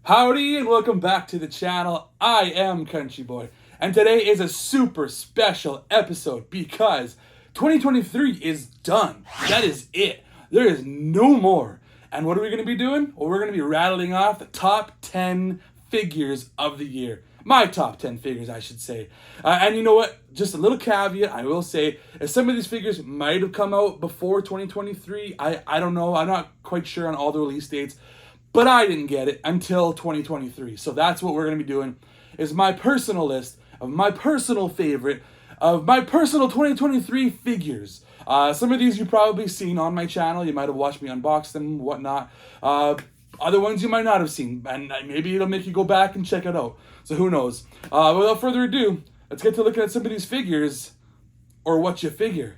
Howdy and welcome back to the channel. I am Country Boy, and today is a super special episode because 2023 is done. That is it. There is no more. And what are we going to be doing? Well, we're going to be rattling off the top 10 figures of the year. My top 10 figures, I should say. And you know what? Just a little caveat, I will say, if some of these figures might have come out before 2023, I don't know. I'm not quite sure on all the release dates. But I didn't get it until 2023. So that's what we're going to be doing, is my personal list of my personal favorite, of my personal 2023 figures. Some of these you've probably seen on my channel. You might have watched me unbox them, whatnot. Other ones you might not have seen. And maybe it'll make you go back and check it out. So who knows? Without further ado, let's get to looking at some of these figures, or Whatcha Figure.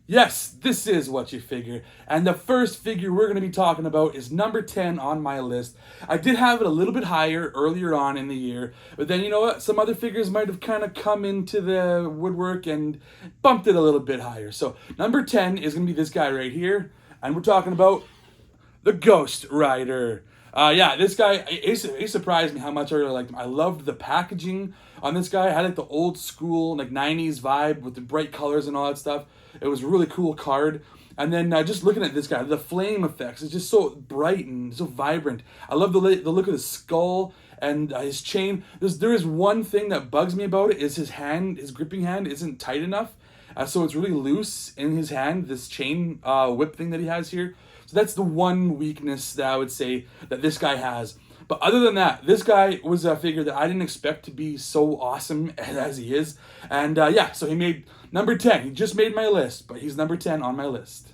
Yes, this is Whatcha Figure, and the first figure we're going to be talking about is number 10 on my list. I did have it a little bit higher earlier on in the year, but then you know what? Some other figures might have kind of come into the woodwork and bumped it a little bit higher. So number 10 is going to be this guy right here, and we're talking about the Ghost Rider. Yeah, this guy, he surprised me how much I really liked him. I loved the packaging on this guy. I had like the old school, like 90s vibe with the bright colors and all that stuff. It was a really cool card. And then just looking at this guy, the flame effects, it's just so bright and so vibrant. I love the look of his skull and his chain. There is one thing that bugs me about it, is his hand, his gripping hand isn't tight enough. So it's really loose in his hand, this chain whip thing that he has here. So that's the one weakness that I would say that this guy has. But other than that, this guy was a figure that I didn't expect to be so awesome as he is. And yeah, so he made number 10. He just made my list, but he's number 10 on my list.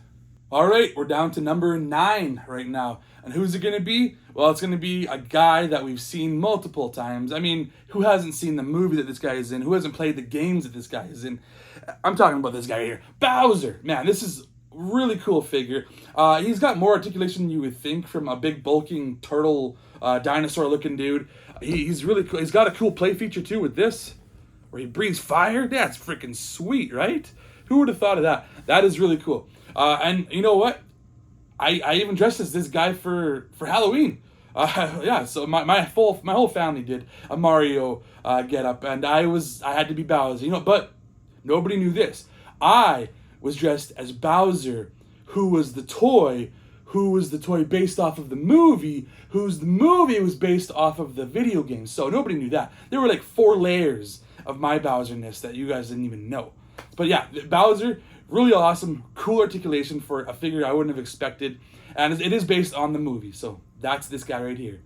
All right, we're down to number 9 right now. And who's it going to be? Well, it's going to be a guy that we've seen multiple times. I mean, who hasn't seen the movie that this guy is in? Who hasn't played the games that this guy is in? I'm talking about this guy here. Bowser. Man, this is really cool figure. He's got more articulation than you would think from a big bulking turtle dinosaur looking dude. He's really cool. He's got a cool play feature too with this, where he breathes fire. That's freaking sweet, right? Who would have thought of that? That is really cool. And you know what? I even dressed as this guy for Halloween. Yeah, so my whole family did a Mario getup, and I had to be Bowser. You know, but nobody knew this. I was dressed as Bowser, who was the toy based off of the movie, whose the movie was based off of the video game. So nobody knew that. There were like 4 layers of my Bowser-ness that you guys didn't even know. But yeah, Bowser, really awesome, cool articulation for a figure I wouldn't have expected. And it is based on the movie. So that's this guy right here.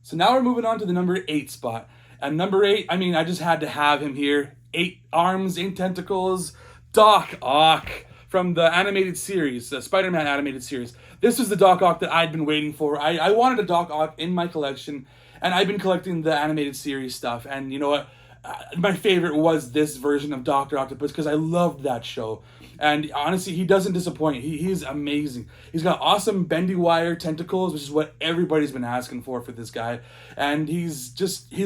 So now we're moving on to the number 8 spot. And number 8, I mean, I just had to have him here. 8 arms, 8 tentacles, Doc Ock from the animated series, the Spider-Man animated series. This was the Doc Ock that I'd been waiting for. I wanted a Doc Ock in my collection, and I've been collecting the animated series stuff. And you know what? My favorite was this version of Dr. Octopus because I loved that show. And honestly, he doesn't disappoint. He's amazing. He's got awesome bendy wire tentacles, which is what everybody's been asking for this guy. And he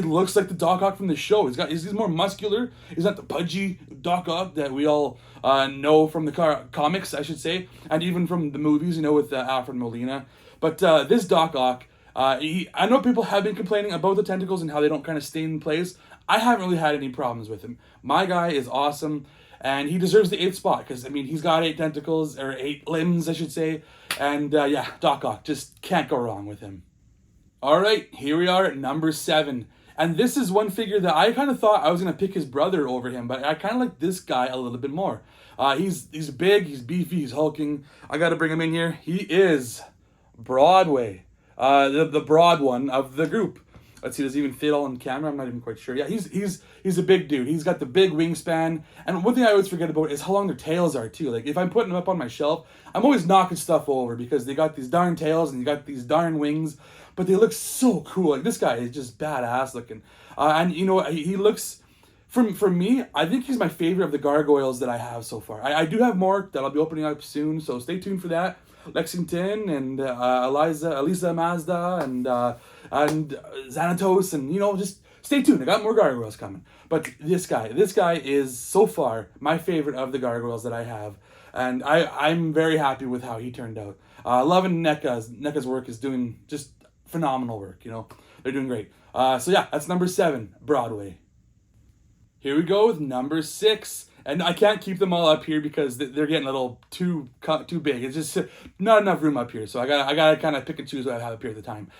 looks like the Doc Ock from the show. He's more muscular. He's not the pudgy Doc Ock that we all know from the comics, I should say, and even from the movies, you know, with Alfred Molina. But this Doc Ock, I know people have been complaining about the tentacles and how they don't kind of stay in place. I haven't really had any problems with him. My guy is awesome, and he deserves the 8th spot because, I mean, he's got 8 tentacles, or 8 limbs, I should say. And yeah, Doc Ock, just can't go wrong with him. All right, here we are at number 7. And this is one figure that I kind of thought I was going to pick his brother over him, but I kind of like this guy a little bit more. He's big, he's beefy, he's hulking. I got to bring him in here. He is Broadway, the broad one of the group. Let's see, does he even fit all on camera? I'm not even quite sure. Yeah, he's a big dude. He's got the big wingspan. And one thing I always forget about is how long their tails are too. Like if I'm putting them up on my shelf, I'm always knocking stuff over because they got these darn tails and you got these darn wings. But they look so cool. Like this guy is just badass looking. And you know, he looks, for me, I think he's my favorite of the gargoyles that I have so far. I do have more that I'll be opening up soon, so stay tuned for that. Lexington and Elisa Mazda and Xanatos, and you know, just stay tuned. I got more gargoyles coming. But this guy is so far my favorite of the gargoyles that I have. And I'm very happy with how he turned out. Loving NECA's work is doing just phenomenal work, you know. They're doing great. So yeah, that's number 7, Broadway. Here we go with number 6. And I can't keep them all up here because they're getting a little too big. It's just not enough room up here. So I gotta kind of pick and choose what I have up here at the time.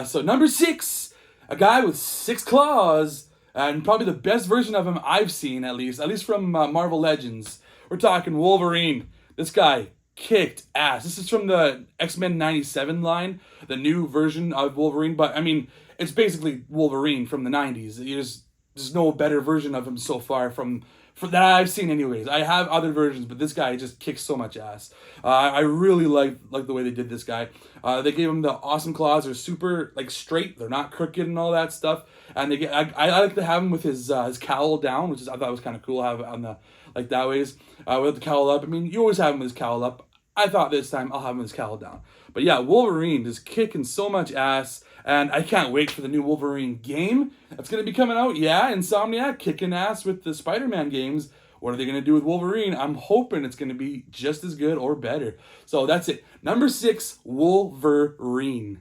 So number 6, a guy with 6 claws, and probably the best version of him I've seen, at least from Marvel Legends. We're talking Wolverine. This guy kicked ass. This is from the X-Men 97 line, the new version of Wolverine. But I mean, it's basically Wolverine from the 90s. There's no better version of him so far from that I've seen anyways. I have other versions, but this guy just kicks so much ass. I really like the way they did this guy. They gave him the awesome claws. They're super like straight. They're not crooked and all that stuff. And I like to have him with his cowl down, which I thought was kind of cool. Have it on the like that ways with the cowl up. I mean, you always have him with his cowl up. I thought this time I'll have him with his cowl down. But yeah, Wolverine is kicking so much ass. And I can't wait for the new Wolverine game that's going to be coming out. Yeah, Insomniac kicking ass with the Spider-Man games. What are they going to do with Wolverine? I'm hoping it's going to be just as good or better. So that's it. Number 6, Wolverine.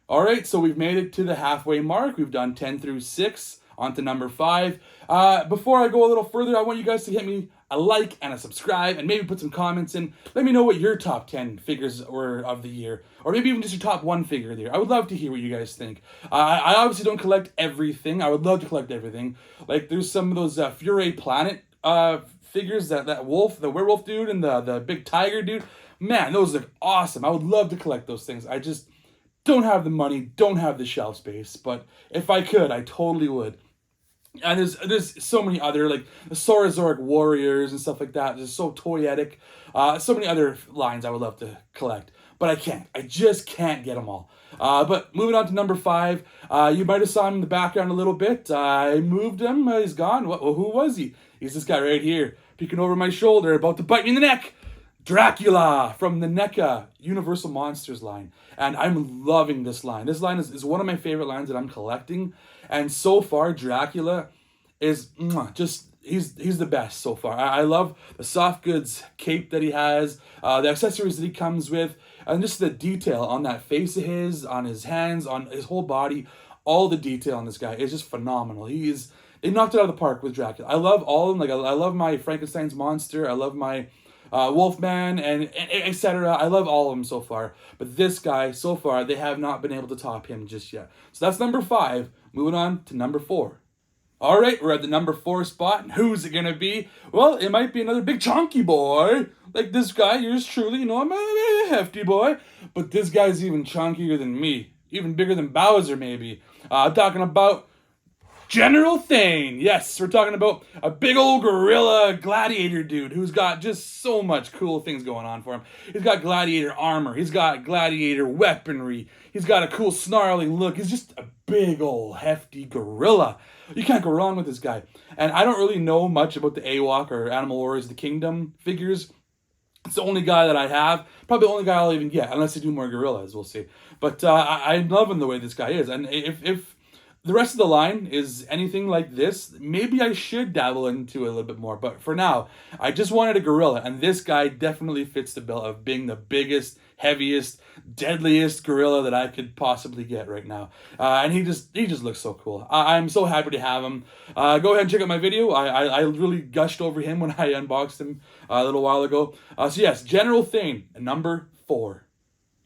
All right, so we've made it to the halfway mark. We've done 10 through 6. On to number 5. Before I go a little further, I want you guys to hit me a like and a subscribe and maybe put some comments in. Let me know what your top 10 figures were of the year. Or maybe even just your top 1 figure of the year. I would love to hear what you guys think. I obviously don't collect everything. I would love to collect everything. Like there's some of those Fury Planet figures, that wolf, the werewolf dude and the big tiger dude. Man, those look awesome. I would love to collect those things. I just don't have the money, don't have the shelf space. But if I could, I totally would. And there's so many other, like the Saurosauric Warriors and stuff like that. There's so toyetic. So many other lines I would love to collect. But I can't. I just can't get them all. But moving on to number 5. You might have saw him in the background a little bit. I moved him. He's gone. Who was he? He's this guy right here. Peeking over my shoulder, about to bite me in the neck. Dracula from the NECA Universal Monsters line. And I'm loving this line. This line is one of my favorite lines that I'm collecting. And so far, Dracula is just, he's the best so far. I love the soft goods cape that he has, the accessories that he comes with, and just the detail on that face of his, on his hands, on his whole body. All the detail on this guy is just phenomenal. They knocked it out of the park with Dracula. I love all of them. Like I love my Frankenstein's monster. I love my Wolfman and etc. I love all of them so far. But this guy, so far, they have not been able to top him just yet. So that's number 5. Moving on to number 4. All right, we're at the number 4 spot. And who's it going to be? Well, it might be another big chunky boy. Like this guy, yours truly. You know, I'm a hefty boy. But this guy's even chunkier than me. Even bigger than Bowser, maybe. I'm talking about General Thane. Yes, we're talking about a big old gorilla gladiator dude who's got just so much cool things going on for him. He's got gladiator armor. He's got gladiator weaponry. He's got a cool snarling look. He's just a big old hefty gorilla. You can't go wrong with this guy. And I don't really know much about the AWOC or Animal Warriors of the Kingdom figures. It's the only guy that I have. Probably the only guy I'll even get, unless they do more gorillas. We'll see. But I'm loving the way this guy is. And if the rest of the line is anything like this, maybe I should dabble into it a little bit more. But for now, I just wanted a gorilla. And this guy definitely fits the bill of being the biggest, heaviest, deadliest gorilla that I could possibly get right now. And he just looks so cool. I'm so happy to have him. Go ahead and check out my video. I really gushed over him when I unboxed him a little while ago. So yes, General Thane, number 4.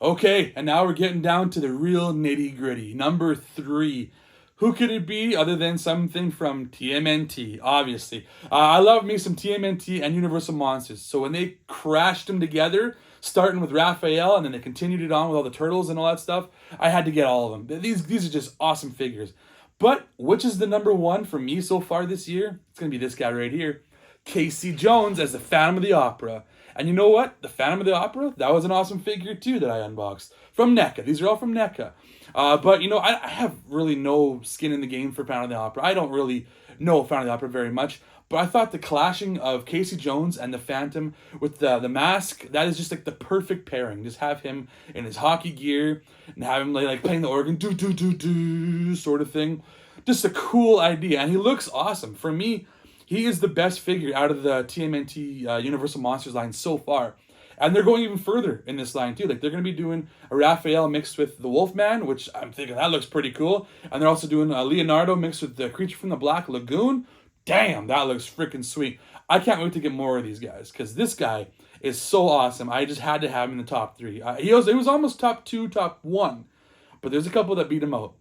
Okay, and now we're getting down to the real nitty gritty. Number 3. Who could it be other than something from TMNT, obviously. I love me some TMNT and Universal Monsters. So when they crashed them together, starting with Raphael, and then they continued it on with all the turtles and all that stuff, I had to get all of them. These are just awesome figures. But which is the number 1 for me so far this year? It's going to be this guy right here. Casey Jones as the Phantom of the Opera. And you know what? The Phantom of the Opera, that was an awesome figure too that I unboxed. From NECA. These are all from NECA. But, you know, I have really no skin in the game for Phantom of the Opera. I don't really know Phantom of the Opera very much. But I thought the clashing of Casey Jones and the Phantom with the mask, that is just like the perfect pairing. Just have him in his hockey gear and have him like playing the organ, do do do do sort of thing. Just a cool idea, and he looks awesome. For me, he is the best figure out of the TMNT Universal Monsters line so far. And they're going even further in this line too. Like they're going to be doing a Raphael mixed with the Wolfman, which I'm thinking that looks pretty cool. And they're also doing a Leonardo mixed with the Creature from the Black Lagoon. Damn, that looks freaking sweet. I can't wait to get more of these guys because this guy is so awesome. I just had to have him in the top 3. He was almost top 2, top 1. But there's a couple that beat him out.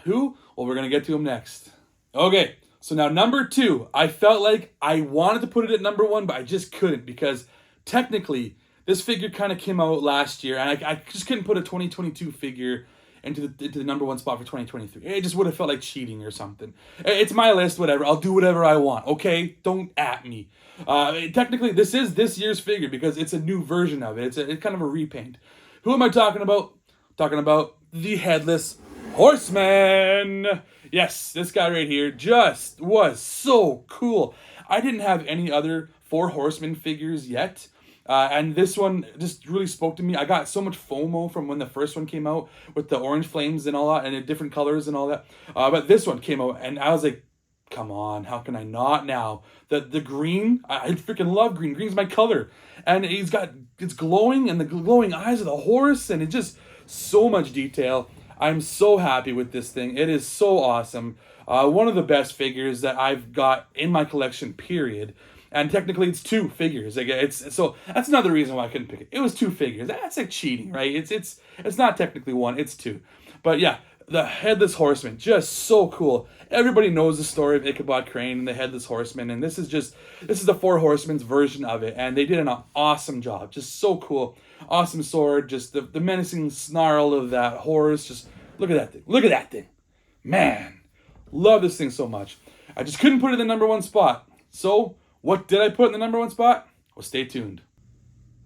Who? Well, we're going to get to him next. Okay, so now number 2. I felt like I wanted to put it at number 1, but I just couldn't because technically, this figure kind of came out last year, and I just couldn't put a 2022 figure into the number 1 spot for 2023. It just would have felt like cheating or something. It's my list, whatever. I'll do whatever I want, okay? Don't at me. Technically, this is this year's figure because it's a new version of it. It's kind of a repaint. Who am I talking about? Talking about the Headless Horseman. Yes, this guy right here just was so cool. I didn't have any other Four Horsemen figures yet. And this one just really spoke to me. I got so much FOMO from when the first one came out with the orange flames and all that and the different colors and all that. But this one came out and I was like, come on, how can I not now? The green, I freaking love green. Green's my color. And it's glowing and the glowing eyes of the horse and it just so much detail. I'm so happy with this thing. It is so awesome. One of the best figures that I've got in my collection, period. And technically, it's 2 figures. Like so that's another reason why I couldn't pick it. It was 2 figures. That's like cheating, right? It's not technically 1. It's 2. But yeah, the Headless Horseman, just so cool. Everybody knows the story of Ichabod Crane and the Headless Horseman, and this is the Four Horsemen's version of it, and they did an awesome job. Just so cool. Awesome sword. Just the menacing snarl of that horse. Just look at that thing. Look at that thing, man. Love this thing so much. I just couldn't put it in the number 1 spot. So. What did I put in the number 1 spot? Well, stay tuned.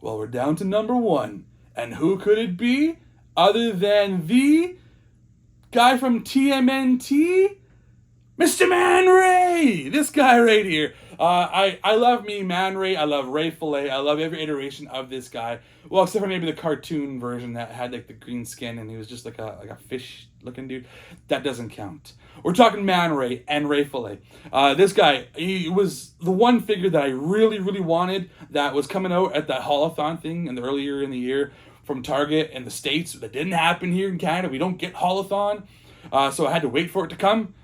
Well, we're down to number 1. And who could it be? Other than the guy from TMNT? Mr. Man Ray! This guy right here. I love me Man Ray. I love Ray Fillet. I love every iteration of this guy. Well, except for maybe the cartoon version that had like the green skin and he was just like a fish looking dude. That doesn't count. We're talking Man Ray and Ray Fillet. This guy, he was the one figure that I really, really wanted that was coming out at that Holothon thing earlier in the year from Target in the States. That didn't happen here in Canada. We don't get Holothon. So I had to wait for it to come.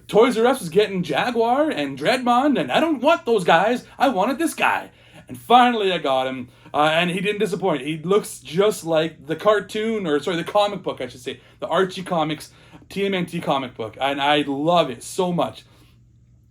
Toys R Us was getting Jaguar and Dreadmond, and I don't want those guys. I wanted this guy. And finally I got him. And he didn't disappoint. He looks just like the cartoon, the comic book, I should say. The Archie Comics TMNT comic book. And I love it so much.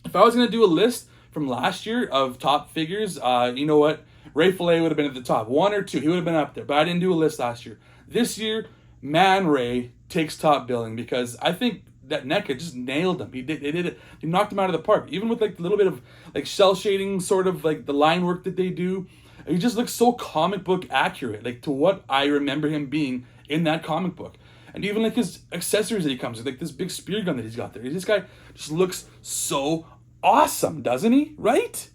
If I was going to do a list from last year of top figures, you know what? Ray Fillet would have been at the top. 1 or 2. He would have been up there. But I didn't do a list last year. This year, Man Ray takes top billing because I think that NECA just nailed him. They did it. They knocked him out of the park. Even with like a little bit of like shell shading, sort of like the line work that they do. He just looks so comic book accurate, like to what I remember him being in that comic book. And even like his accessories that he comes with, like this big spear gun that he's got there. This guy just looks so awesome, doesn't he? Right?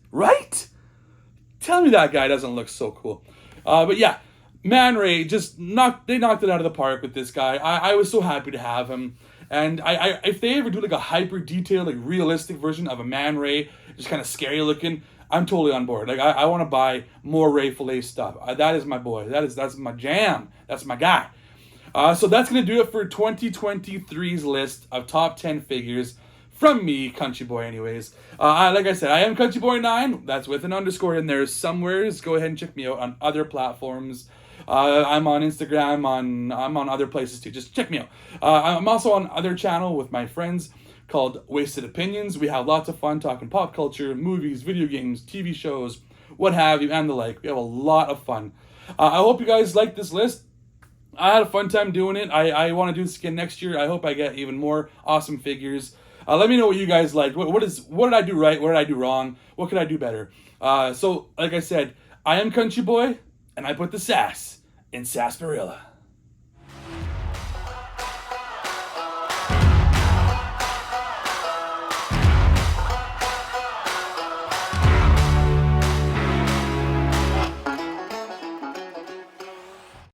Tell me that guy doesn't look so cool. But yeah, Man Ray knocked it out of the park with this guy. I was so happy to have him. And I if they ever do like a hyper detailed, like realistic version of a Man Ray, just kind of scary looking, I'm totally on board. Like I want to buy more Ray Fillet stuff. That is my boy. That's my jam. That's my guy. So that's gonna do it for 2023's list of top 10 figures from me, Country Boy. Anyways, like I said, I am CountryBoy9. That's with an underscore in there somewhere. Just go ahead and check me out on other platforms. I'm on Instagram. I'm on other places too. Just check me out. I'm also on other channel with my friends called Wasted Opinions. We have lots of fun talking pop culture, movies, video games, TV shows, what have you, and the like. We have a lot of fun. I hope you guys like this list. I had a fun time doing it. I want to do this again next year. I hope I get even more awesome figures. Let me know what you guys like. What did I do right? What did I do wrong? What could I do better? So, like I said, I am Country Boy, and I put the sass in Sarsaparilla.